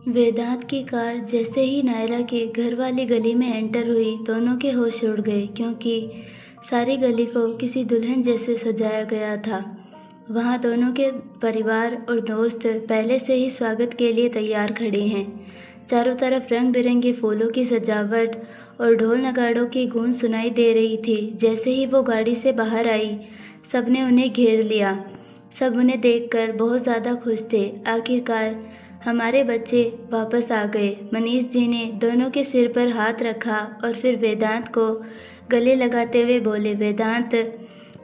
वेदांत की कार जैसे ही नायरा के घर वाली गली में एंटर हुई, दोनों के होश उड़ गए क्योंकि सारी गली को किसी दुल्हन जैसे सजाया गया था। वहाँ दोनों के परिवार और दोस्त पहले से ही स्वागत के लिए तैयार खड़े हैं। चारों तरफ रंग बिरंगे फूलों की सजावट और ढोल नगाड़ों की गूंज सुनाई दे रही थी। जैसे ही वो गाड़ी से बाहर आई, सबने उन्हें घेर लिया। सब उन्हें देखकर बहुत ज़्यादा खुश थे। आखिरकार हमारे बच्चे वापस आ गए। मनीष जी ने दोनों के सिर पर हाथ रखा और फिर वेदांत को गले लगाते हुए बोले, वेदांत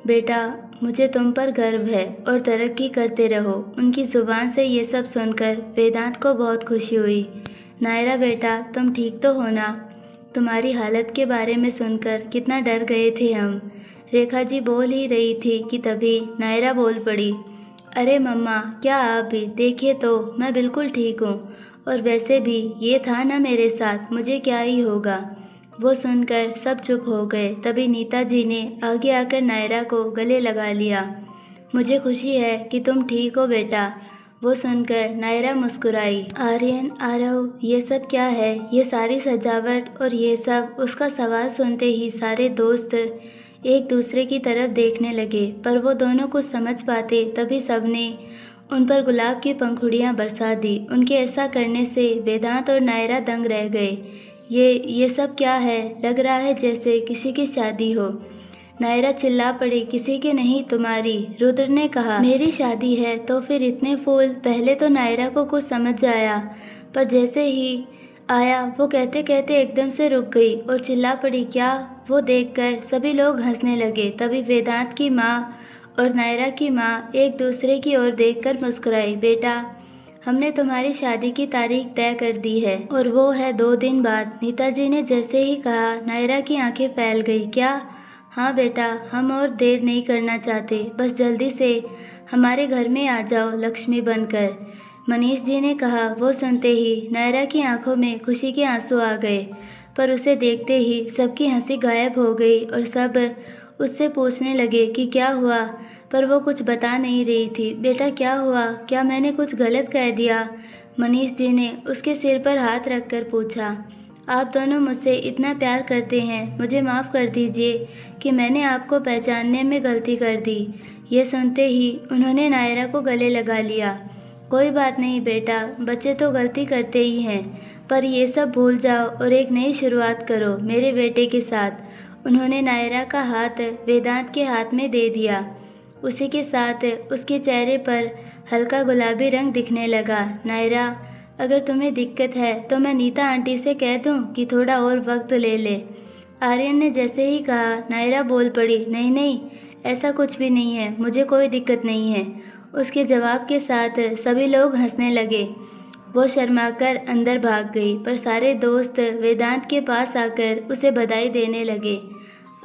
बेटा, मुझे तुम पर गर्व है और तरक्की करते रहो। उनकी ज़ुबान से ये सब सुनकर वेदांत को बहुत खुशी हुई। नायरा बेटा, तुम ठीक तो हो ना? तुम्हारी हालत के बारे में सुनकर कितना डर गए थे हम। रेखा जी बोल ही रही थी कि तभी नायरा बोल पड़ी, अरे मम्मा, क्या आप भी देखिए तो मैं बिल्कुल ठीक हूँ, और वैसे भी ये था ना मेरे साथ, मुझे क्या ही होगा। वो सुनकर सब चुप हो गए। तभी नीता जी ने आगे आकर नायरा को गले लगा लिया। मुझे खुशी है कि तुम ठीक हो बेटा। वो सुनकर नायरा मुस्कुराई। आर्यन, आरव, ये सब क्या है? ये सारी सजावट और ये सब। उसका सवाल सुनते ही सारे दोस्त एक दूसरे की तरफ देखने लगे, पर वो दोनों कुछ समझ पाते तभी सबने उन पर गुलाब की पंखुड़ियाँ बरसा दी। उनके ऐसा करने से वेदांत और नायरा दंग रह गए। ये सब क्या है? लग रहा है जैसे किसी की शादी हो। नायरा चिल्ला पड़ी, किसी की नहीं, तुम्हारी। रुद्र ने कहा, मेरी शादी है तो फिर इतने फूल? पहले तो नायरा को कुछ समझ आया, पर जैसे ही आया वो कहते कहते एकदम से रुक गई और चिल्ला पड़ी, क्या? वो देखकर सभी लोग हंसने लगे। तभी वेदांत की माँ और नायरा की माँ एक दूसरे की ओर देखकर मुस्कुराई। बेटा, हमने तुम्हारी शादी की तारीख तय कर दी है और वो है 2 दिन बाद। नीताजी ने जैसे ही कहा, नायरा की आंखें फैल गई। क्या? हाँ बेटा, हम और देर नहीं करना चाहते, बस जल्दी से हमारे घर में आ जाओ लक्ष्मी बनकर, मनीष जी ने कहा। वो सुनते ही नायरा की आंखों में खुशी के आंसू आ गए, पर उसे देखते ही सबकी हंसी गायब हो गई और सब उससे पूछने लगे कि क्या हुआ, पर वो कुछ बता नहीं रही थी। बेटा क्या हुआ? क्या मैंने कुछ गलत कह दिया? मनीष जी ने उसके सिर पर हाथ रखकर पूछा। आप दोनों मुझसे इतना प्यार करते हैं, मुझे माफ़ कर दीजिए कि मैंने आपको पहचानने में गलती कर दी। ये सुनते ही उन्होंने नायरा को गले लगा लिया। कोई बात नहीं बेटा, बच्चे तो गलती करते ही हैं, पर ये सब भूल जाओ और एक नई शुरुआत करो मेरे बेटे के साथ। उन्होंने नायरा का हाथ वेदांत के हाथ में दे दिया। उसी के साथ उसके चेहरे पर हल्का गुलाबी रंग दिखने लगा। नायरा, अगर तुम्हें दिक्कत है तो मैं नीता आंटी से कह दूं कि थोड़ा और वक्त ले ले। आर्यन ने जैसे ही कहा, नायरा बोल पड़ी, नहीं नहीं, ऐसा कुछ भी नहीं है, मुझे कोई दिक्कत नहीं है। उसके जवाब के साथ सभी लोग हंसने लगे। वो शर्माकर अंदर भाग गई, पर सारे दोस्त वेदांत के पास आकर उसे बधाई देने लगे।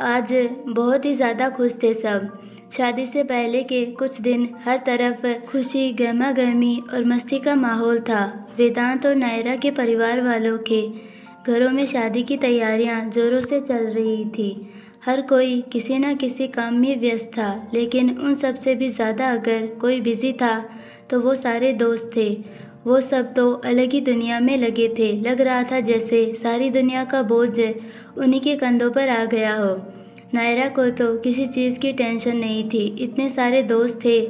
आज बहुत ही ज़्यादा खुश थे सब। शादी से पहले के कुछ दिन हर तरफ खुशी, गहमा गहमी और मस्ती का माहौल था। वेदांत और नायरा के परिवार वालों के घरों में शादी की तैयारियां जोरों से चल रही थी। हर कोई किसी न किसी काम में व्यस्त था, लेकिन उन सब से भी ज़्यादा अगर कोई बिजी था तो वो सारे दोस्त थे। वो सब तो अलग ही दुनिया में लगे थे। लग रहा था जैसे सारी दुनिया का बोझ उन्हीं के कंधों पर आ गया हो। नायरा को तो किसी चीज़ की टेंशन नहीं थी। इतने सारे दोस्त थे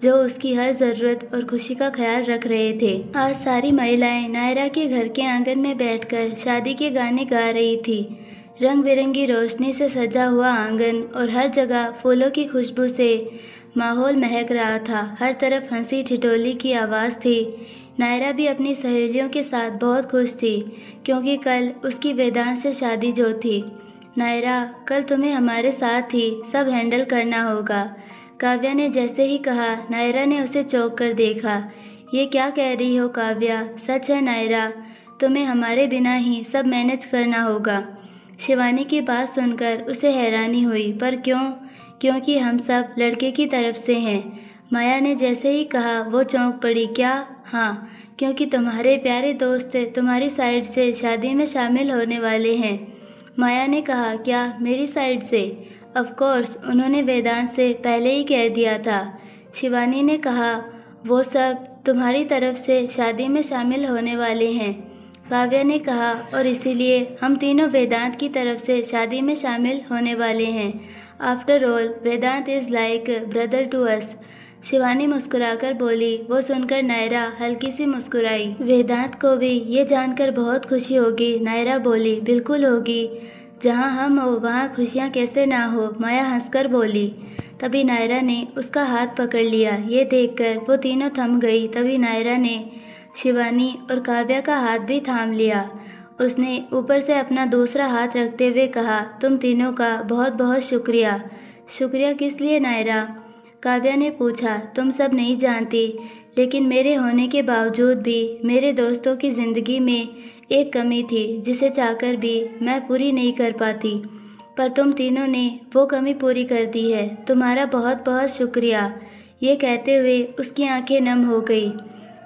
जो उसकी हर ज़रूरत और खुशी का ख्याल रख रहे थे। आज सारी महिलाएं नायरा के घर के आंगन में बैठकर शादी के गाने गा रही थी। रंग बिरंगी रोशनी से सजा हुआ आंगन और हर जगह फूलों की खुशबू से माहौल महक रहा था। हर तरफ हंसी ठिठोली की आवाज़ थी। नायरा भी अपनी सहेलियों के साथ बहुत खुश थी, क्योंकि कल उसकी वेदांत से शादी जो थी। नायरा, कल तुम्हें हमारे साथ ही सब हैंडल करना होगा, काव्या ने जैसे ही कहा, नायरा ने उसे चौंक कर देखा। ये क्या कह रही हो काव्या? सच है नायरा, तुम्हें हमारे बिना ही सब मैनेज करना होगा। शिवानी की बात सुनकर उसे हैरानी हुई, पर क्यों? क्योंकि हम सब लड़के की तरफ से हैं। माया ने जैसे ही कहा वो चौंक पड़ी। क्या? हाँ, क्योंकि तुम्हारे प्यारे दोस्त तुम्हारी साइड से शादी में शामिल होने वाले हैं। माया ने कहा, क्या मेरी साइड से? ऑफ कोर्स, उन्होंने वेदांत से पहले ही कह दिया था। शिवानी ने कहा, वो सब तुम्हारी तरफ से शादी में शामिल होने वाले हैं। काव्या ने कहा, और इसीलिए हम तीनों वेदांत की तरफ से शादी में शामिल होने वाले हैं। After all Vedant is like brother to us. Shivani मुस्कुराकर बोली। वो सुनकर नायरा हल्की सी मुस्कुराई। वेदांत को भी ये जानकर बहुत खुशी होगी। नायरा बोली, बिल्कुल होगी, जहाँ हम हो वहाँ खुशियाँ कैसे ना हो। माया हंसकर बोली। तभी नायरा ने उसका हाथ पकड़ लिया। ये देखकर वो तीनों थम गई। तभी नायरा ने शिवानी और काव्या का हाथ भी थाम लिया। उसने ऊपर से अपना दूसरा हाथ रखते हुए कहा, तुम तीनों का बहुत बहुत शुक्रिया। शुक्रिया किस लिए नायरा? काव्या ने पूछा। तुम सब नहीं जानती, लेकिन मेरे होने के बावजूद भी मेरे दोस्तों की ज़िंदगी में एक कमी थी जिसे चाहकर भी मैं पूरी नहीं कर पाती, पर तुम तीनों ने वो कमी पूरी कर दी है। तुम्हारा बहुत बहुत शुक्रिया। ये कहते हुए उसकी आंखें नम हो गई।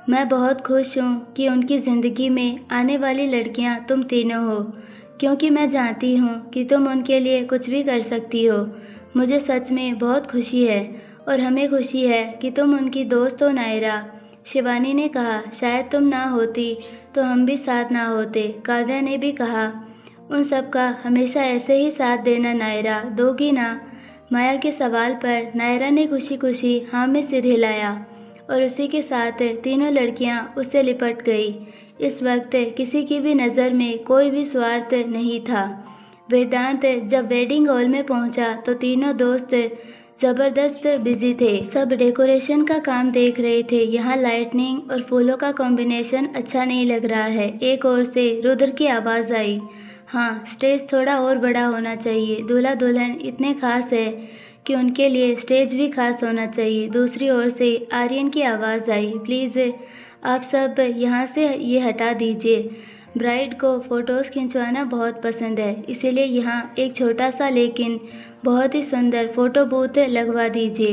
मैं बहुत खुश हूँ कि उनकी ज़िंदगी में आने वाली लड़कियाँ तुम तीनों हो, क्योंकि मैं जानती हूँ कि तुम उनके लिए कुछ भी कर सकती हो। मुझे सच में बहुत खुशी है, और हमें खुशी है कि तुम उनकी दोस्त हो नायरा। शिवानी ने कहा, शायद तुम ना होती तो हम भी साथ ना होते। काव्या ने भी कहा, उन सब का हमेशा ऐसे ही साथ देना नायरा, दोगी ना? माया के सवाल पर नायरा ने खुशी खुशी हाँ में सिर हिलाया, और उसी के साथ तीनों लड़कियां उससे लिपट गई। इस वक्त किसी की भी नज़र में कोई भी स्वार्थ नहीं था। वेदांत जब वेडिंग हॉल में पहुंचा तो तीनों दोस्त ज़बरदस्त बिजी थे। सब डेकोरेशन का काम देख रहे थे। यहाँ लाइटनिंग और फूलों का कॉम्बिनेशन अच्छा नहीं लग रहा है। एक ओर से रुद्र की आवाज़ आई, हाँ, स्टेज थोड़ा और बड़ा होना चाहिए। दूल्हा दुल्हन इतने खास है कि उनके लिए स्टेज भी खास होना चाहिए। दूसरी ओर से आर्यन की आवाज़ आई, प्लीज़ आप सब यहाँ से ये हटा दीजिए। ब्राइड को फ़ोटोज़ खिंचवाना बहुत पसंद है, इसीलिए यहाँ एक छोटा सा लेकिन बहुत ही सुंदर फ़ोटो बूथ लगवा दीजिए।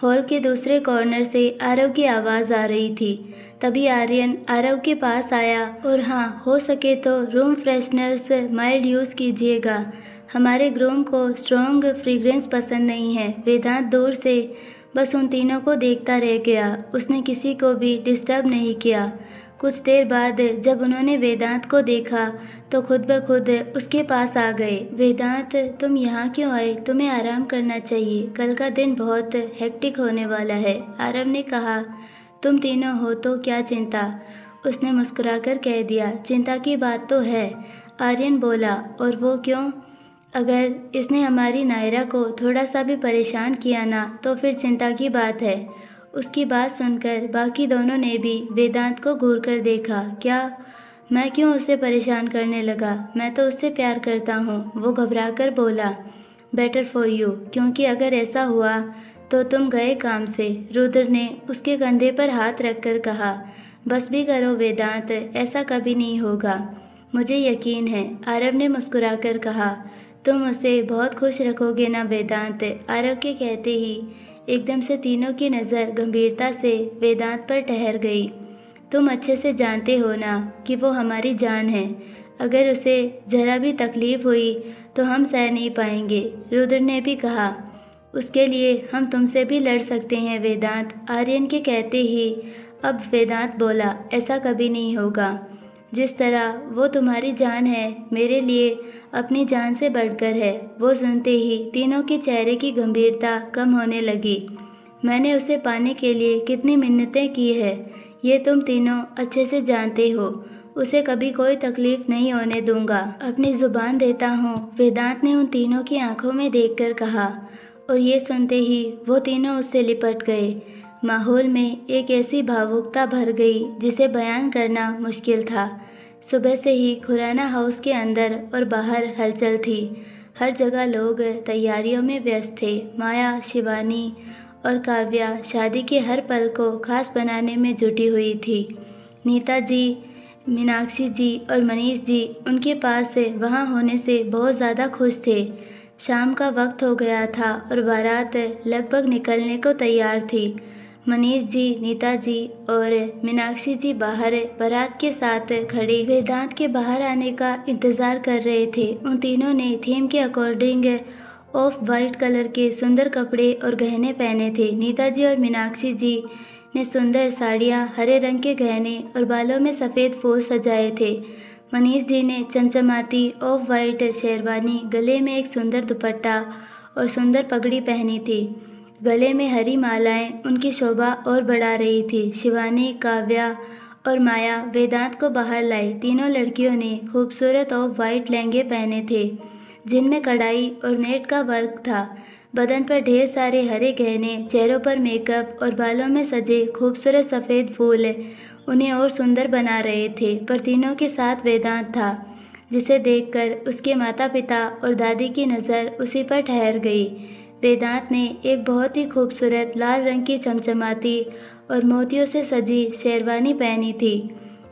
हॉल के दूसरे कॉर्नर से आरव की आवाज़ आ रही थी। तभी आर्यन आरव के पास आया, और हाँ, हो सके तो रूम फ्रेशनर्स माइल्ड यूज़ कीजिएगा। हमारे ग्रूम को स्ट्रॉन्ग फ्रेग्रेंस पसंद नहीं है। वेदांत दूर से बस उन तीनों को देखता रह गया। उसने किसी को भी डिस्टर्ब नहीं किया। कुछ देर बाद जब उन्होंने वेदांत को देखा तो खुद ब खुद उसके पास आ गए। वेदांत, तुम यहाँ क्यों आए? तुम्हें आराम करना चाहिए, कल का दिन बहुत हेक्टिक होने वाला है। आरव ने कहा, तुम तीनों हो तो क्या चिंता? उसने मुस्कुराकर कह दिया, चिंता की बात तो है। आर्यन बोला, और वो क्यों? अगर इसने हमारी नायरा को थोड़ा सा भी परेशान किया ना तो फिर चिंता की बात है। उसकी बात सुनकर बाकी दोनों ने भी वेदांत को घूर कर देखा। क्या? मैं क्यों उसे परेशान करने लगा? मैं तो उससे प्यार करता हूँ, वो घबराकर बोला। बेटर फॉर यू, क्योंकि अगर ऐसा हुआ तो तुम गए काम से। रुद्र ने उसके कंधे पर हाथ रखकर कहा, बस भी करो वेदांत, ऐसा कभी नहीं होगा, मुझे यकीन है। आरव ने मुस्कुराकर कहा, तुम उसे बहुत खुश रखोगे ना वेदांत? आरव के कहते ही एकदम से तीनों की नज़र गंभीरता से वेदांत पर ठहर गई। तुम अच्छे से जानते हो ना कि वो हमारी जान है। अगर उसे ज़रा भी तकलीफ़ हुई तो हम सह नहीं पाएंगे। रुद्र ने भी कहा, उसके लिए हम तुमसे भी लड़ सकते हैं वेदांत। आर्यन के कहते ही अब वेदांत बोला, ऐसा कभी नहीं होगा। जिस तरह वो तुम्हारी जान है, मेरे लिए अपनी जान से बढ़कर है। वो सुनते ही तीनों के चेहरे की गंभीरता कम होने लगी। मैंने उसे पाने के लिए कितनी मिन्नतें की है, ये तुम तीनों अच्छे से जानते हो। उसे कभी कोई तकलीफ नहीं होने दूंगा, अपनी ज़ुबान देता हूँ, वेदांत ने उन तीनों की आंखों में देखकर कहा। और ये सुनते ही वो तीनों उससे लिपट गए। माहौल में एक ऐसी भावुकता भर गई जिसे बयान करना मुश्किल था। सुबह से ही खुराना हाउस के अंदर और बाहर हलचल थी। हर जगह लोग तैयारियों में व्यस्त थे। माया, शिवानी और काव्या शादी के हर पल को खास बनाने में जुटी हुई थी। नीता जी, मीनाक्षी जी और मनीष जी उनके पास से वहाँ होने से बहुत ज़्यादा खुश थे। शाम का वक्त हो गया था और बारात लगभग निकलने को तैयार थी। मनीष जी, नीता जी और मीनाक्षी जी बाहर बारात के साथ खड़े वेदांत के बाहर आने का इंतज़ार कर रहे थे। उन तीनों ने थीम के अकॉर्डिंग ऑफ वाइट कलर के सुंदर कपड़े और गहने पहने थे। नीता जी और मीनाक्षी जी ने सुंदर साड़ियाँ, हरे रंग के गहने और बालों में सफ़ेद फूल सजाए थे। मनीष जी ने चमचमाती ऑफ वाइट शेरवानी, गले में एक सुंदर दुपट्टा और सुंदर पगड़ी पहनी थी। गले में हरी मालाएं उनकी शोभा और बढ़ा रही थी। शिवानी, काव्या और माया वेदांत को बाहर लाई। तीनों लड़कियों ने खूबसूरत ऑफ वाइट लहंगे पहने थे जिनमें कढ़ाई और नेट का वर्क था। बदन पर ढेर सारे हरे गहने, चेहरों पर मेकअप और बालों में सजे खूबसूरत सफ़ेद फूल उन्हें और सुंदर बना रहे थे। पर तीनों के साथ वेदांत था, जिसे देखकर उसके माता पिता और दादी की नज़र उसी पर ठहर गई। वेदांत ने एक बहुत ही खूबसूरत लाल रंग की चमचमाती और मोतियों से सजी शेरवानी पहनी थी।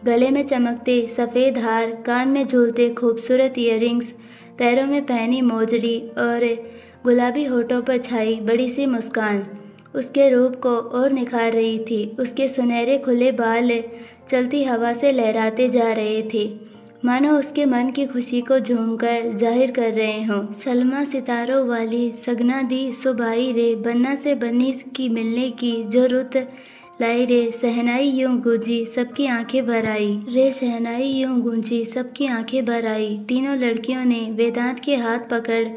गले में चमकते सफ़ेद हार, कान में झूलते खूबसूरत ईयरिंग्स, पैरों में पहनी मोजड़ी और गुलाबी होठों पर छाई बड़ी सी मुस्कान उसके रूप को और निखार रही थी। उसके सुनहरे खुले बाल चलती हवा से लहराते जा रहे थे, मानो उसके मन की खुशी को झूमकर जाहिर कर रहे हों। सलमा सितारों वाली सगना दी सुबाई रे, बन्ना से बन्नी की मिलने की जो रुत लाई रे, शहनाई यूं गूंजी सबकी आंखें भर आई रे, शहनाई यूं गूंजी सबकी आंखें भर आई। तीनों लड़कियों ने वेदांत के हाथ पकड़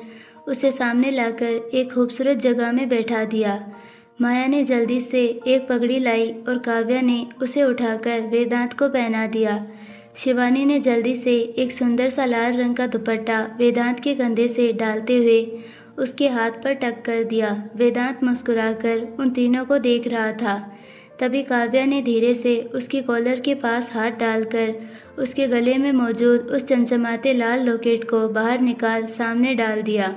उसे सामने लाकर एक खूबसूरत जगह में बैठा दिया। माया ने जल्दी से एक पगड़ी लाई और काव्या ने उसे उठाकर वेदांत को पहना दिया। शिवानी ने जल्दी से एक सुंदर सा लाल रंग का दुपट्टा वेदांत के कंधे से डालते हुए उसके हाथ पर टक कर दिया। वेदांत मुस्कुराकर उन तीनों को देख रहा था। तभी काव्या ने धीरे से उसकी कॉलर के पास हाथ डालकर उसके गले में मौजूद उस चमचमाते लाल लॉकेट को बाहर निकाल सामने डाल दिया।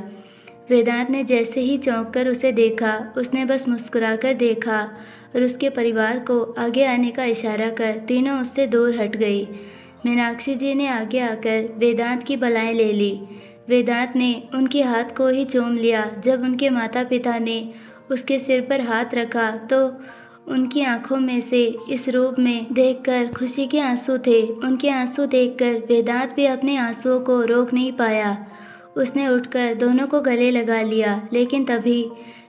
वेदांत ने जैसे ही चौंक कर उसे देखा, उसने बस मुस्कुराकर देखा और उसके परिवार को आगे आने का इशारा कर तीनों उससे दूर हट गई। मीनाक्षी जी ने आगे आकर वेदांत की बलाएं ले ली। वेदांत ने उनके हाथ को ही चूम लिया। जब उनके माता पिता ने उसके सिर पर हाथ रखा तो उनकी आंखों में से इस रूप में देखकर खुशी के आंसू थे। उनके आंसू देखकर वेदांत भी अपने आंसुओं को रोक नहीं पाया। उसने उठकर दोनों को गले लगा लिया, लेकिन तभी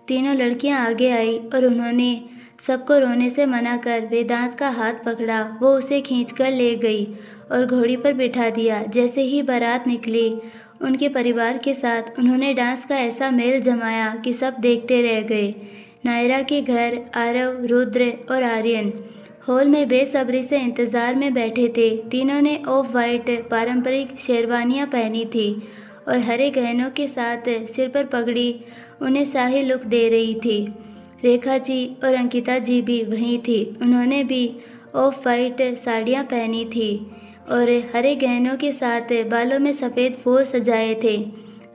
तीनों लड़कियां आगे आई और उन्होंने सबको रोने से मना कर वेदांत का हाथ पकड़ा। वो उसे खींचकर ले गई और घोड़ी पर बिठा दिया। जैसे ही बारात निकली, उनके परिवार के साथ उन्होंने डांस का ऐसा मेल जमाया कि सब देखते रह गए। नायरा के घर आरव, रुद्र और आर्यन हॉल में बेसब्री से इंतज़ार में बैठे थे। तीनों ने ऑफ वाइट पारंपरिक शेरवानियाँ पहनी थी और हरे गहनों के साथ सिर पर पगड़ी उन्हें शाही लुक दे रही थी। रेखा जी और अंकिता जी भी वहीं थी। उन्होंने भी ऑफ वाइट साड़ियाँ पहनी थी और हरे गहनों के साथ बालों में सफ़ेद फूल सजाए थे।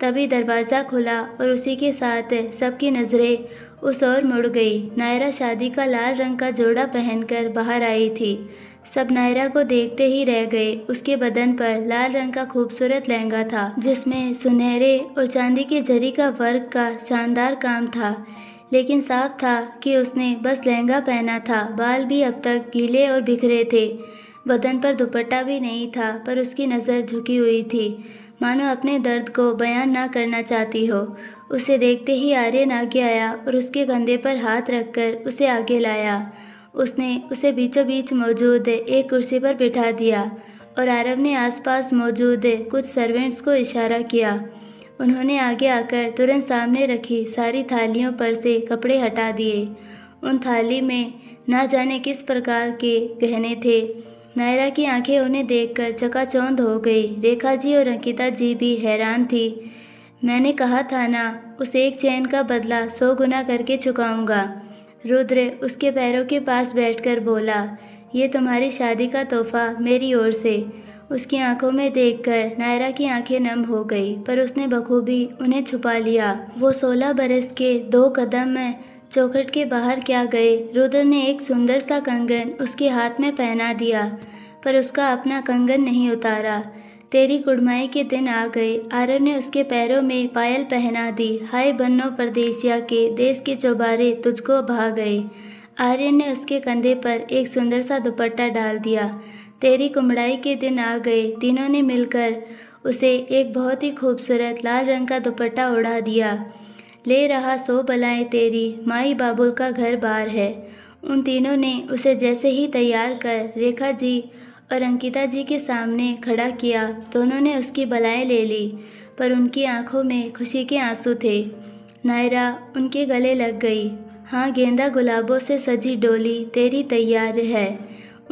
तभी दरवाज़ा खुला और उसी के साथ सबकी नज़रें उस ओर मुड़ गई। नायरा शादी का लाल रंग का जोड़ा पहनकर बाहर आई थी। सब नायरा को देखते ही रह गए। उसके बदन पर लाल रंग का खूबसूरत लहंगा था, जिसमें सुनहरे और चांदी की जरी का वर्क का शानदार काम था, लेकिन साफ था कि उसने बस लहंगा पहना था। बाल भी अब तक गीले और बिखरे थे। बदन पर दुपट्टा भी नहीं था, पर उसकी नज़र झुकी हुई थी, मानो अपने दर्द को बयान ना करना चाहती हो। उसे देखते ही आर्यन आगे आया और उसके कंधे पर हाथ रखकर उसे आगे लाया। उसने उसे बीचों बीच मौजूद एक कुर्सी पर बिठा दिया और आरव ने आसपास मौजूद कुछ सर्वेंट्स को इशारा किया। उन्होंने आगे आकर तुरंत सामने रखी सारी थालियों पर से कपड़े हटा दिए। उन थाली में ना जाने किस प्रकार के गहने थे। नायरा की आंखें उन्हें देखकर चकाचौंध हो गई। रेखा जी और अंकिता जी भी हैरान थी। मैंने कहा था ना, उस एक चैन का बदला 100 गुना करके चुकाऊंगा। रुद्र उसके पैरों के पास बैठकर बोला, ये तुम्हारी शादी का तोहफा मेरी ओर से। उसकी आंखों में देखकर नायरा की आंखें नम हो गई, पर उसने बखूबी उन्हें छुपा लिया। वो 16 बरस के 2 कदम चौखट के बाहर क्या गए। रुद्र ने एक सुंदर सा कंगन उसके हाथ में पहना दिया, पर उसका अपना कंगन नहीं उतारा। तेरी कुड़माई के दिन आ गए। आरव ने उसके पैरों में पायल पहना दी। हाय बन्नो परदेसिया के, देश के चौबारे तुझको भा गए। आर्यन ने उसके कंधे पर एक सुंदर सा दुपट्टा डाल दिया। तेरी कुमड़ाई के दिन आ गए। तीनों ने मिलकर उसे एक बहुत ही खूबसूरत लाल रंग का दुपट्टा ओढ़ा दिया। ले रहा 100 बलाएं तेरी, माई बाबुल का घर बार है। उन तीनों ने उसे जैसे ही तैयार कर रेखा जी और अंकिता जी के सामने खड़ा किया, दोनों ने उसकी बलाएं ले ली, पर उनकी आंखों में खुशी के आंसू थे। नायरा उनके गले लग गई। हाँ, गेंदा गुलाबों से सजी डोली तेरी तैयार है।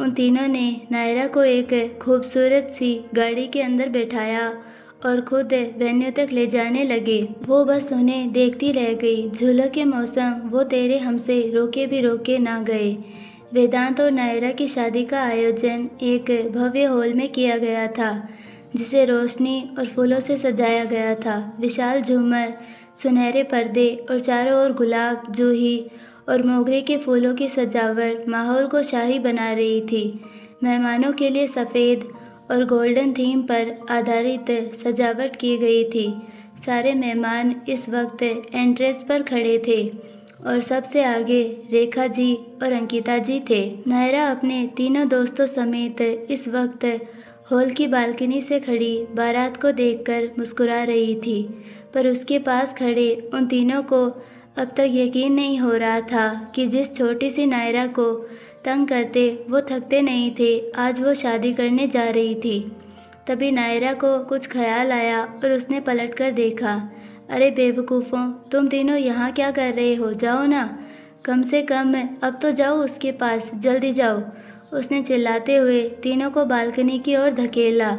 उन तीनों ने नायरा को एक खूबसूरत सी गाड़ी के अंदर बैठाया और खुद वेन्यू तक ले जाने लगे। वो बस उन्हें देखती रह गई। झूलों के मौसम वो तेरे हमसे रोके भी रोके ना गए। वेदांत और नायरा की शादी का आयोजन एक भव्य हॉल में किया गया था, जिसे रोशनी और फूलों से सजाया गया था। विशाल झूमर, सुनहरे पर्दे और चारों ओर गुलाब, जूही और मोगरे के फूलों की सजावट माहौल को शाही बना रही थी। मेहमानों के लिए सफ़ेद और गोल्डन थीम पर आधारित सजावट की गई थी। सारे मेहमान इस वक्त एंट्रेंस पर खड़े थे और सबसे आगे रेखा जी और अंकिता जी थे। नायरा अपने तीनों दोस्तों समेत इस वक्त हॉल की बालकनी से खड़ी बारात को देखकर मुस्कुरा रही थी, पर उसके पास खड़े उन तीनों को अब तक यकीन नहीं हो रहा था कि जिस छोटी सी नायरा को तंग करते वो थकते नहीं थे, आज वो शादी करने जा रही थी। तभी नायरा को कुछ ख्याल आया और उसने पलटकर देखा। अरे बेवकूफ़ों, तुम तीनों यहाँ क्या कर रहे हो? जाओ ना, कम से कम अब तो जाओ उसके पास, जल्दी जाओ, उसने चिल्लाते हुए तीनों को बालकनी की ओर धकेला।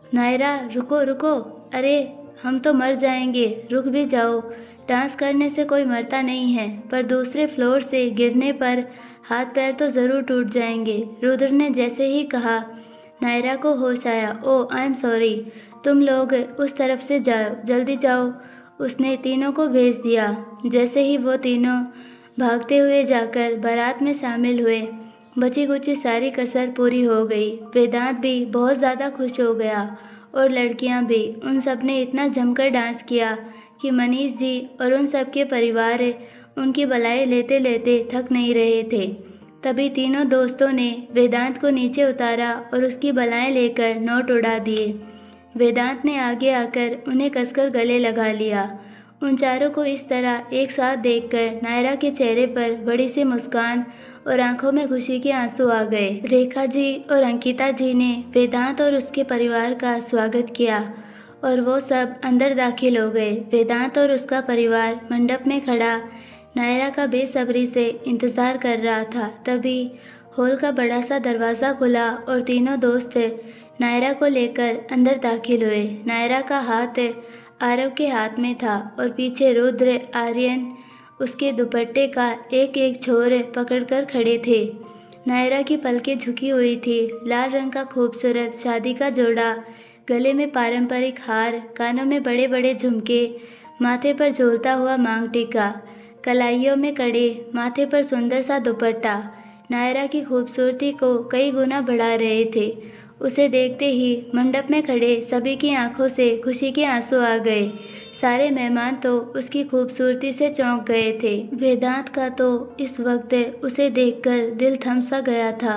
नायरा, रुको रुको, अरे हम तो मर जाएंगे, रुक भी जाओ। डांस करने से कोई मरता नहीं है, पर दूसरे फ्लोर से गिरने पर हाथ पैर तो ज़रूर टूट जाएंगे। रुद्र ने जैसे ही कहा, नायरा को होश आया। ओह, आई एम सॉरी, तुम लोग उस तरफ से जाओ, जल्दी जाओ, उसने तीनों को भेज दिया। जैसे ही वो तीनों भागते हुए जाकर बारात में शामिल हुए, बची कुची सारी कसर पूरी हो गई। वेदांत भी बहुत ज़्यादा खुश हो गया और लड़कियां भी। उन सब ने इतना जमकर डांस किया कि मनीष जी और उन सब के परिवार उनकी बधाई लेते लेते थक नहीं रहे थे। तभी तीनों दोस्तों ने वेदांत को नीचे उतारा और उसकी बलाएं लेकर नोट उड़ा दिए। वेदांत ने आगे आकर उन्हें कसकर गले लगा लिया। उन चारों को इस तरह एक साथ देखकर नायरा के चेहरे पर बड़ी सी मुस्कान और आंखों में खुशी के आंसू आ गए। रेखा जी और अंकिता जी ने वेदांत और उसके परिवार का स्वागत किया और वो सब अंदर दाखिल हो गए। वेदांत और उसका परिवार मंडप में खड़ा नायरा का बेसब्री से इंतज़ार कर रहा था। तभी हॉल का बड़ा सा दरवाज़ा खुला और तीनों दोस्त नायरा को लेकर अंदर दाखिल हुए। नायरा का हाथ आरव के हाथ में था और पीछे रुद्र, आर्यन उसके दुपट्टे का एक एक छोर पकड़कर खड़े थे। नायरा की पलकें झुकी हुई थी। लाल रंग का खूबसूरत शादी का जोड़ा, गले में पारंपरिक हार, कानों में बड़े बड़े झुमके, माथे पर झूलता हुआ मांग टीका, कलाइयों में कड़े, माथे पर सुंदर सा दुपट्टा नायरा की खूबसूरती को कई गुना बढ़ा रहे थे। उसे देखते ही मंडप में खड़े सभी की आंखों से खुशी के आंसू आ गए। सारे मेहमान तो उसकी खूबसूरती से चौंक गए थे। वेदांत का तो इस वक्त उसे देखकर दिल थम सा गया था।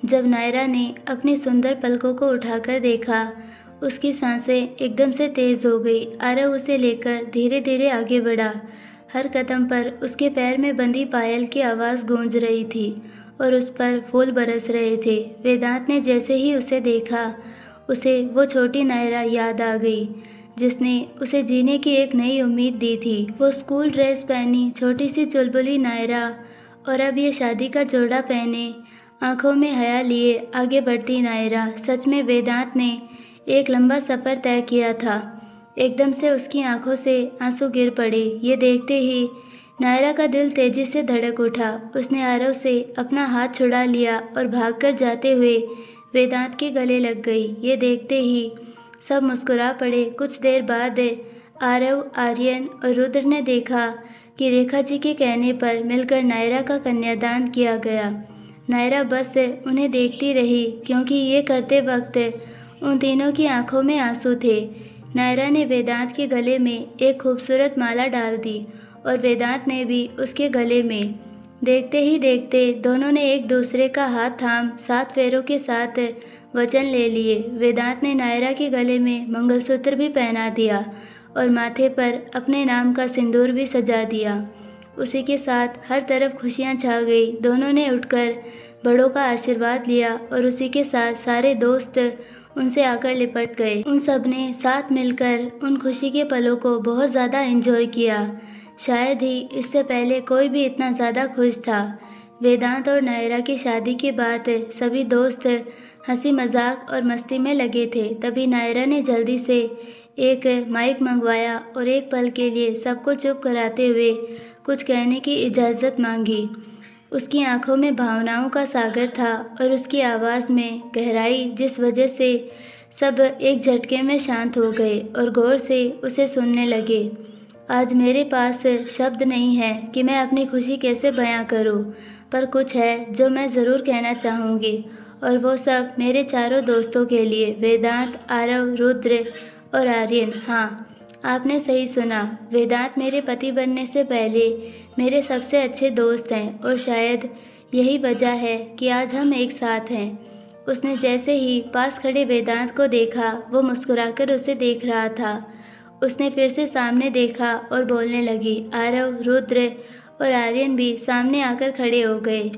जब नायरा ने अपनी सुंदर पलकों को उठाकर देखा, उसकी सांसें एकदम से तेज हो गई। आरव उसे लेकर धीरे धीरे आगे बढ़ा। हर कदम पर उसके पैर में बंधी पायल की आवाज़ गूंज रही थी और उस पर फूल बरस रहे थे। वेदांत ने जैसे ही उसे देखा, उसे वो छोटी नायरा याद आ गई जिसने उसे जीने की एक नई उम्मीद दी थी। वो स्कूल ड्रेस पहनी छोटी सी चुलबुली नायरा और अब ये शादी का जोड़ा पहने आंखों में हया लिए आगे बढ़ती नायरा। सच में वेदांत ने एक लंबा सफ़र तय किया था। एकदम से उसकी आंखों से आंसू गिर पड़े। ये देखते ही नायरा का दिल तेजी से धड़क उठा। उसने आरव से अपना हाथ छुड़ा लिया और भागकर जाते हुए वेदांत के गले लग गई। ये देखते ही सब मुस्कुरा पड़े। कुछ देर बाद आरव, आर्यन और रुद्र ने देखा कि रेखा जी के कहने पर मिलकर नायरा का कन्यादान किया गया। नायरा बस उन्हें देखती रही, क्योंकि ये करते वक्त उन तीनों की आंखों में आंसू थे। नायरा ने वेदांत के गले में एक खूबसूरत माला डाल दी और वेदांत ने भी उसके गले में। देखते ही देखते दोनों ने एक दूसरे का हाथ थाम 7 फेरों के साथ वचन ले लिए। वेदांत ने नायरा के गले में मंगलसूत्र भी पहना दिया और माथे पर अपने नाम का सिंदूर भी सजा दिया। उसी के साथ हर तरफ खुशियाँ छा गई। दोनों ने उठकर बड़ों का आशीर्वाद लिया और उसी के साथ सारे दोस्त उनसे आकर लिपट गए। उन सब ने साथ मिलकर उन खुशी के पलों को बहुत ज़्यादा एंजॉय किया। शायद ही इससे पहले कोई भी इतना ज़्यादा खुश था। वेदांत और नायरा की शादी के बाद सभी दोस्त हंसी मजाक और मस्ती में लगे थे। तभी नायरा ने जल्दी से एक माइक मंगवाया और एक पल के लिए सबको चुप कराते हुए कुछ कहने की इजाज़त मांगी। उसकी आंखों में भावनाओं का सागर था और उसकी आवाज़ में गहराई, जिस वजह से सब एक झटके में शांत हो गए और गौर से उसे सुनने लगे। आज मेरे पास शब्द नहीं है कि मैं अपनी खुशी कैसे बयां करूं, पर कुछ है जो मैं ज़रूर कहना चाहूँगी, और वो सब मेरे चारों दोस्तों के लिए, वेदांत, आरव, रुद्र और आर्यन। हाँ, आपने सही सुना। वेदांत मेरे पति बनने से पहले मेरे सबसे अच्छे दोस्त हैं और शायद यही वजह है कि आज हम एक साथ हैं। उसने जैसे ही पास खड़े वेदांत को देखा, वो मुस्कुराकर उसे देख रहा था। उसने फिर से सामने देखा और बोलने लगी। आरव, रुद्र और आर्यन भी सामने आकर खड़े हो गए।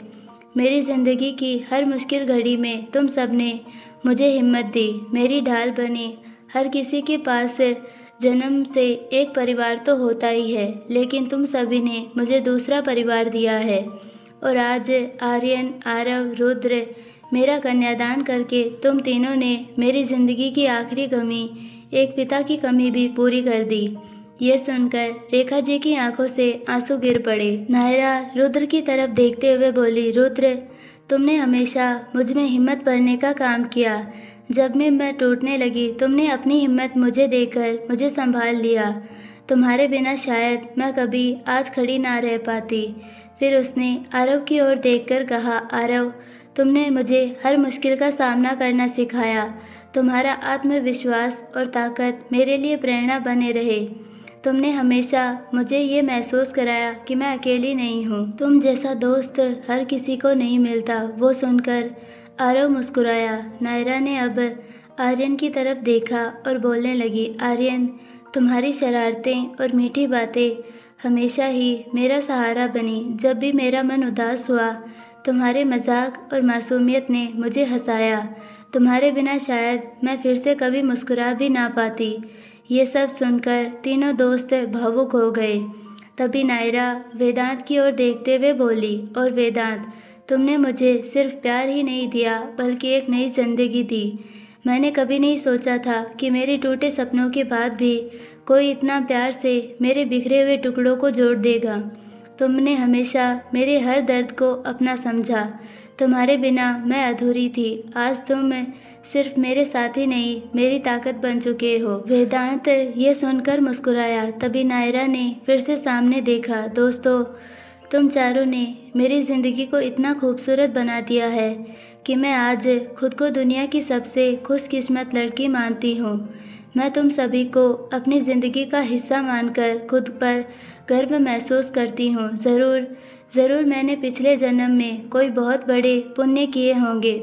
मेरी ज़िंदगी की हर मुश्किल घड़ी में तुम सब ने मुझे हिम्मत दी, मेरी ढाल बनी। हर किसी के पास जन्म से एक परिवार तो होता ही है, लेकिन तुम सभी ने मुझे दूसरा परिवार दिया है। और आज आर्यन, आरव, रुद्र, मेरा कन्यादान करके तुम तीनों ने मेरी ज़िंदगी की आखिरी कमी, एक पिता की कमी भी पूरी कर दी। ये सुनकर रेखा जी की आंखों से आंसू गिर पड़े। नायरा रुद्र की तरफ देखते हुए बोली, रुद्र, तुमने हमेशा मुझ में हिम्मत भरने का काम किया। जब मैं टूटने लगी, तुमने अपनी हिम्मत मुझे देकर मुझे संभाल लिया। तुम्हारे बिना शायद मैं कभी आज खड़ी ना रह पाती। फिर उसने आरव की ओर देखकर कहा, आरव, तुमने मुझे हर मुश्किल का सामना करना सिखाया। तुम्हारा आत्मविश्वास और ताकत मेरे लिए प्रेरणा बने रहे। तुमने हमेशा मुझे ये महसूस कराया कि मैं अकेली नहीं हूँ। तुम जैसा दोस्त हर किसी को नहीं मिलता। वो सुनकर आरव मुस्कुराया। नायरा ने अब आर्यन की तरफ देखा और बोलने लगी, आर्यन, तुम्हारी शरारतें और मीठी बातें हमेशा ही मेरा सहारा बनी। जब भी मेरा मन उदास हुआ, तुम्हारे मजाक और मासूमियत ने मुझे हंसाया। तुम्हारे बिना शायद मैं फिर से कभी मुस्कुरा भी ना पाती। ये सब सुनकर तीनों दोस्त भावुक हो गए। तभी नायरा वेदांत की ओर देखते हुए बोली, और वेदांत, तुमने मुझे सिर्फ प्यार ही नहीं दिया, बल्कि एक नई जिंदगी दी। मैंने कभी नहीं सोचा था कि मेरे टूटे सपनों के बाद भी कोई इतना प्यार से मेरे बिखरे हुए टुकड़ों को जोड़ देगा। तुमने हमेशा मेरे हर दर्द को अपना समझा। तुम्हारे बिना मैं अधूरी थी। आज तुम सिर्फ मेरे साथी नहीं, मेरी ताकत बन चुके हो। वेदांत ये सुनकर मुस्कुराया। तभी नायरा ने फिर से सामने देखा। दोस्तों, तुम चारों ने मेरी ज़िंदगी को इतना खूबसूरत बना दिया है कि मैं आज खुद को दुनिया की सबसे खुशकिस्मत लड़की मानती हूँ। मैं तुम सभी को अपनी ज़िंदगी का हिस्सा मानकर खुद पर गर्व महसूस करती हूँ। ज़रूर मैंने पिछले जन्म में कोई बहुत बड़े पुण्य किए होंगे,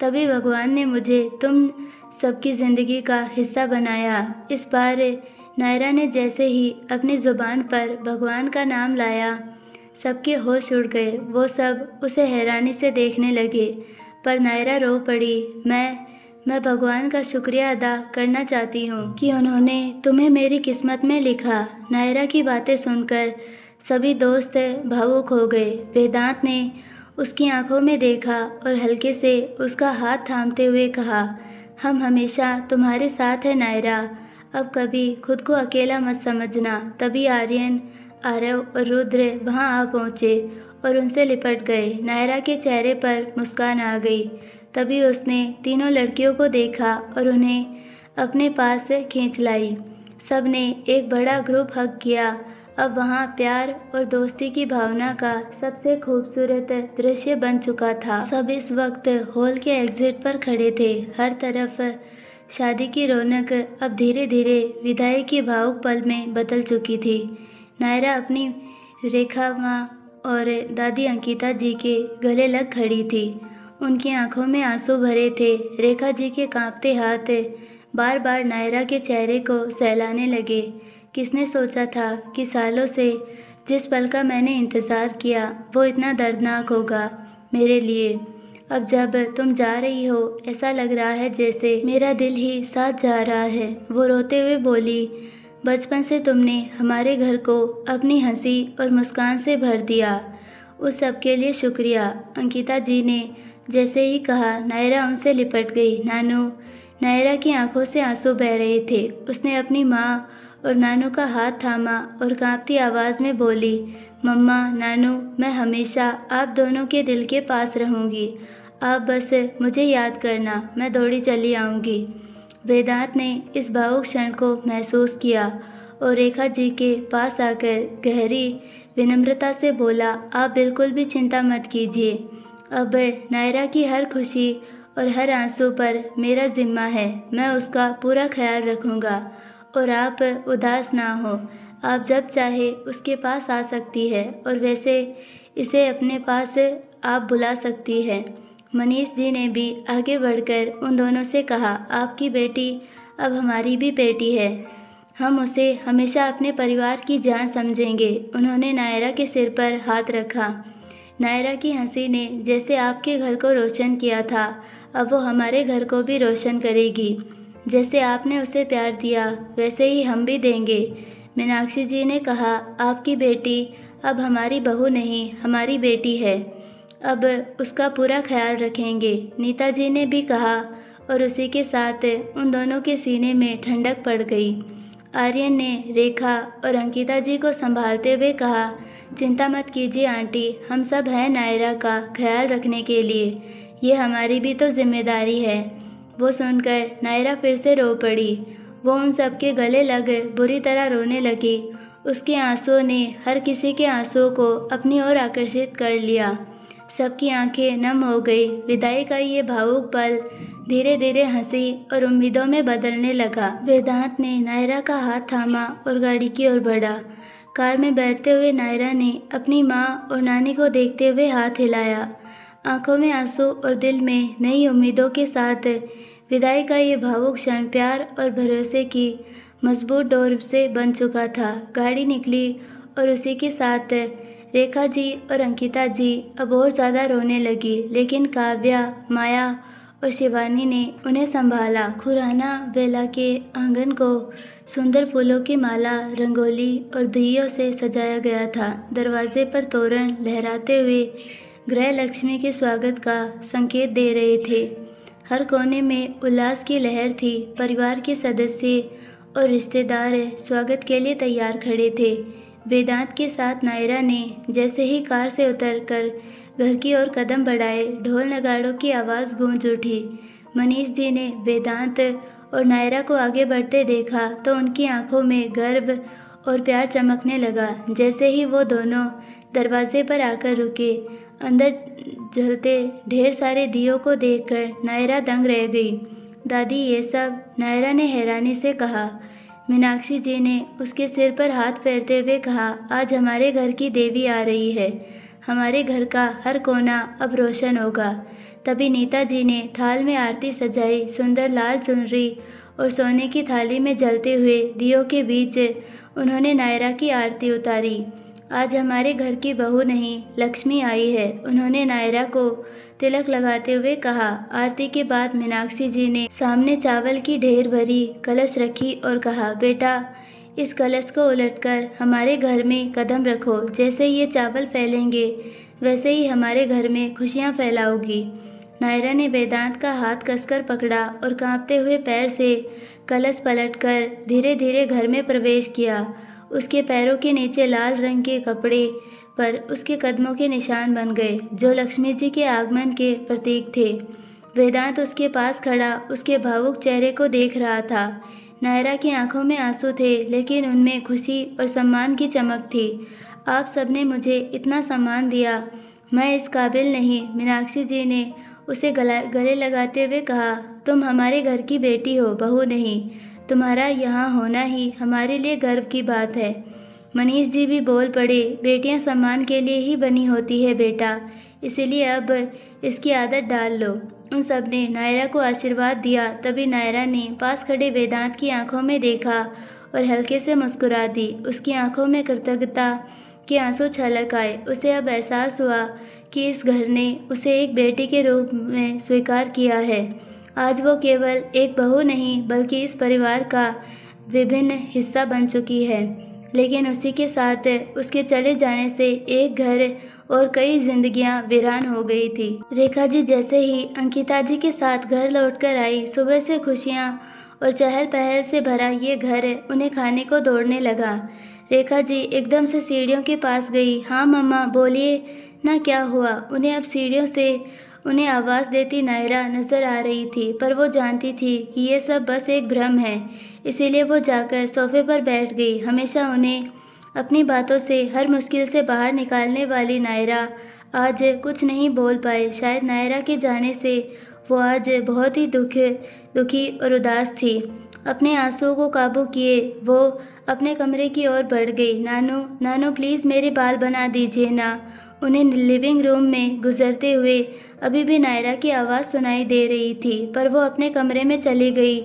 तभी भगवान ने मुझे तुम सबकी ज़िंदगी का हिस्सा बनाया। इस बार नायरा ने जैसे ही अपनी ज़ुबान पर भगवान का नाम लाया, सबके होश उड़ गए। वो सब उसे हैरानी से देखने लगे, पर नायरा रो पड़ी। मैं भगवान का शुक्रिया अदा करना चाहती हूँ कि उन्होंने तुम्हें मेरी किस्मत में लिखा। नायरा की बातें सुनकर सभी दोस्त भावुक हो गए। वेदांत ने उसकी आंखों में देखा और हल्के से उसका हाथ थामते हुए कहा, हम हमेशा तुम्हारे साथ हैं नायरा, अब कभी खुद को अकेला मत समझना। तभी आर्यन, आरव और रुद्र वहां आ पहुंचे और उनसे लिपट गए। नायरा के चेहरे पर मुस्कान आ गई। तभी उसने तीनों लड़कियों को देखा और उन्हें अपने पास से खींच लाई। सब ने एक बड़ा ग्रुप हग किया। अब वहां प्यार और दोस्ती की भावना का सबसे खूबसूरत दृश्य बन चुका था। सब इस वक्त हॉल के एग्जिट पर खड़े थे। हर तरफ शादी की रौनक अब धीरे धीरे विदाई के भावुक पल में बदल चुकी थी। नायरा अपनी रेखा माँ और दादी अंकिता जी के गले लग खड़ी थी। उनकी आंखों में आंसू भरे थे। रेखा जी के कांपते हाथ बार बार नायरा के चेहरे को सहलाने लगे। किसने सोचा था कि सालों से जिस पल का मैंने इंतज़ार किया वो इतना दर्दनाक होगा मेरे लिए। अब जब तुम जा रही हो ऐसा लग रहा है जैसे मेरा दिल ही साथ जा रहा है। वो रोते हुए बोली, बचपन से तुमने हमारे घर को अपनी हंसी और मुस्कान से भर दिया। उस सब के लिए शुक्रिया। अंकिता जी ने जैसे ही कहा, नायरा उनसे लिपट गई। नानू। नायरा की आंखों से आंसू बह रहे थे। उसने अपनी माँ और नानू का हाथ थामा और कांपती आवाज़ में बोली, मम्मा, नानू, मैं हमेशा आप दोनों के दिल के पास रहूँगी। आप बस मुझे याद करना, मैं दौड़ी चली आऊँगी। वेदांत ने इस भावुक क्षण को महसूस किया और रेखा जी के पास आकर गहरी विनम्रता से बोला, आप बिल्कुल भी चिंता मत कीजिए। अब नायरा की हर खुशी और हर आंसू पर मेरा जिम्मा है। मैं उसका पूरा ख्याल रखूँगा और आप उदास ना हो। आप जब चाहे उसके पास आ सकती है और वैसे इसे अपने पास आप बुला सकती है। मनीष जी ने भी आगे बढ़कर उन दोनों से कहा, आपकी बेटी अब हमारी भी बेटी है। हम उसे हमेशा अपने परिवार की जान समझेंगे। उन्होंने नायरा के सिर पर हाथ रखा। नायरा की हंसी ने जैसे आपके घर को रोशन किया था, अब वो हमारे घर को भी रोशन करेगी। जैसे आपने उसे प्यार दिया वैसे ही हम भी देंगे। मीनाक्षी जी ने कहा, आपकी बेटी अब हमारी बहू नहीं, हमारी बेटी है। अब उसका पूरा ख्याल रखेंगे। नीता जी ने भी कहा और उसी के साथ उन दोनों के सीने में ठंडक पड़ गई। आर्यन ने रेखा और अंकिता जी को संभालते हुए कहा, चिंता मत कीजिए आंटी, हम सब हैं नायरा का ख्याल रखने के लिए। ये हमारी भी तो जिम्मेदारी है। वो सुनकर नायरा फिर से रो पड़ी। वो उन सबके गले लग बुरी तरह रोने लगी। उसके आंसुओं ने हर किसी के आंसुओं को अपनी ओर आकर्षित कर लिया। सबकी आंखें नम हो गई। विदाई का ये भावुक पल धीरे धीरे हंसी और उम्मीदों में बदलने लगा। वेदांत ने नायरा का हाथ थामा और गाड़ी की ओर बढ़ा। कार में बैठते हुए नायरा ने अपनी माँ और नानी को देखते हुए हाथ हिलाया। आंखों में आंसू और दिल में नई उम्मीदों के साथ विदाई का ये भावुक क्षण प्यार और भरोसे की मजबूत डोर से बन चुका था। गाड़ी निकली और उसी के साथ रेखा जी और अंकिता जी अब और ज़्यादा रोने लगी, लेकिन काव्या, माया और शिवानी ने उन्हें संभाला। खुराना बेला के आंगन को सुंदर फूलों की माला, रंगोली और दियों से सजाया गया था। दरवाजे पर तोरण लहराते हुए गृह लक्ष्मी के स्वागत का संकेत दे रहे थे। हर कोने में उल्लास की लहर थी। परिवार के सदस्य और रिश्तेदार स्वागत के लिए तैयार खड़े थे। वेदांत के साथ नायरा ने जैसे ही कार से उतरकर घर की ओर कदम बढ़ाए, ढोल नगाड़ों की आवाज़ गूंज उठी। मनीष जी ने वेदांत और नायरा को आगे बढ़ते देखा तो उनकी आंखों में गर्व और प्यार चमकने लगा। जैसे ही वो दोनों दरवाजे पर आकर रुके, अंदर जलते ढेर सारे दियों को देखकर नायरा दंग रह गई। दादी, ये सब? नायरा ने हैरानी से कहा। मीनाक्षी जी ने उसके सिर पर हाथ फेरते हुए कहा, आज हमारे घर की देवी आ रही है। हमारे घर का हर कोना अब रोशन होगा। तभी नीता जी ने थाल में आरती सजाई। सुंदर लाल चुनरी और सोने की थाली में जलते हुए दियों के बीच उन्होंने नायरा की आरती उतारी। आज हमारे घर की बहू नहीं, लक्ष्मी आई है, उन्होंने नायरा को तिलक लगाते हुए कहा। आरती के बाद मीनाक्षी जी ने सामने चावल की ढेर भरी कलश रखी और कहा, बेटा, इस कलश को उलटकर हमारे घर में कदम रखो। जैसे ये चावल फैलेंगे वैसे ही हमारे घर में खुशियाँ फैलाओगी। नायरा ने वेदांत का हाथ कसकर पकड़ा और कांपते हुए पैर से कलश पलटकर धीरे धीरे घर में प्रवेश किया। उसके पैरों के नीचे लाल रंग के कपड़े पर उसके कदमों के निशान बन गए, जो लक्ष्मी जी के आगमन के प्रतीक थे। वेदांत उसके पास खड़ा उसके भावुक चेहरे को देख रहा था। नायरा की आंखों में आंसू थे, लेकिन उनमें खुशी और सम्मान की चमक थी। आप सबने मुझे इतना सम्मान दिया, मैं इस काबिल नहीं। मीनाक्षी जी ने उसे गले लगाते हुए कहा, तुम हमारे घर की बेटी हो, बहू नहीं। तुम्हारा यहाँ होना ही हमारे लिए गर्व की बात है। मनीष जी भी बोल पड़े, बेटियाँ सम्मान के लिए ही बनी होती है बेटा, इसीलिए अब इसकी आदत डाल लो। उन सब ने नायरा को आशीर्वाद दिया। तभी नायरा ने पास खड़े वेदांत की आंखों में देखा और हल्के से मुस्कुरा दी। उसकी आंखों में कृतज्ञता के आंसू छलक आए। उसे अब एहसास हुआ कि इस घर ने उसे एक बेटी के रूप में स्वीकार किया है। आज वो केवल एक बहू नहीं बल्कि इस परिवार का विभिन्न हिस्सा बन चुकी है। लेकिन उसी के साथ उसके चले जाने से एक घर और कई जिंदगियां वीरान हो गई थी। रेखा जी जैसे ही अंकिता जी के साथ घर लौटकर आई, सुबह से खुशियां और चहल पहल से भरा ये घर उन्हें खाने को दौड़ने लगा। रेखा जी एकदम से सीढ़ियों के पास गई। हाँ मम्मा, बोलिए ना, क्या हुआ? उन्हें अब सीढ़ियों से उन्हें आवाज़ देती नायरा नजर आ रही थी, पर वो जानती थी कि ये सब बस एक भ्रम है। इसीलिए वो जाकर सोफे पर बैठ गई। हमेशा उन्हें अपनी बातों से हर मुश्किल से बाहर निकालने वाली नायरा आज कुछ नहीं बोल पाई। शायद नायरा के जाने से वो आज बहुत ही दुखी और उदास थी। अपने आंसुओं को काबू किए वो अपने कमरे की ओर बढ़ गई। नानू, नानू प्लीज़ मेरे बाल बना दीजिए ना। उन्हें लिविंग रूम में गुजरते हुए अभी भी नायरा की आवाज़ सुनाई दे रही थी, पर वो अपने कमरे में चली गई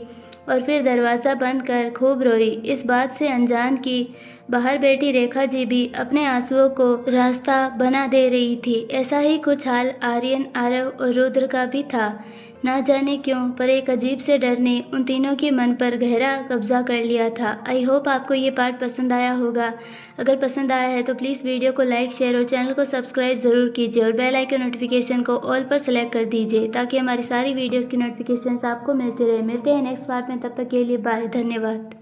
और फिर दरवाज़ा बंद कर खूब रोई। इस बात से अनजान कि बाहर बैठी रेखा जी भी अपने आंसुओं को रास्ता बना दे रही थी। ऐसा ही कुछ हाल आर्यन, आरव और रुद्र का भी था। ना जाने क्यों, पर एक अजीब से डर ने उन तीनों के मन पर गहरा कब्जा कर लिया था। आई होप आपको ये पार्ट पसंद आया होगा। अगर पसंद आया है तो प्लीज़ वीडियो को लाइक, शेयर और चैनल को सब्सक्राइब ज़रूर कीजिए और बेल आइकन नोटिफिकेशन को ऑल पर सेलेक्ट कर दीजिए ताकि हमारी सारी वीडियोज़ की नोटिफिकेशन आपको मिलती रहे। मिलते हैं नेक्स्ट पार्ट में, तब तक के लिए बाय, धन्यवाद।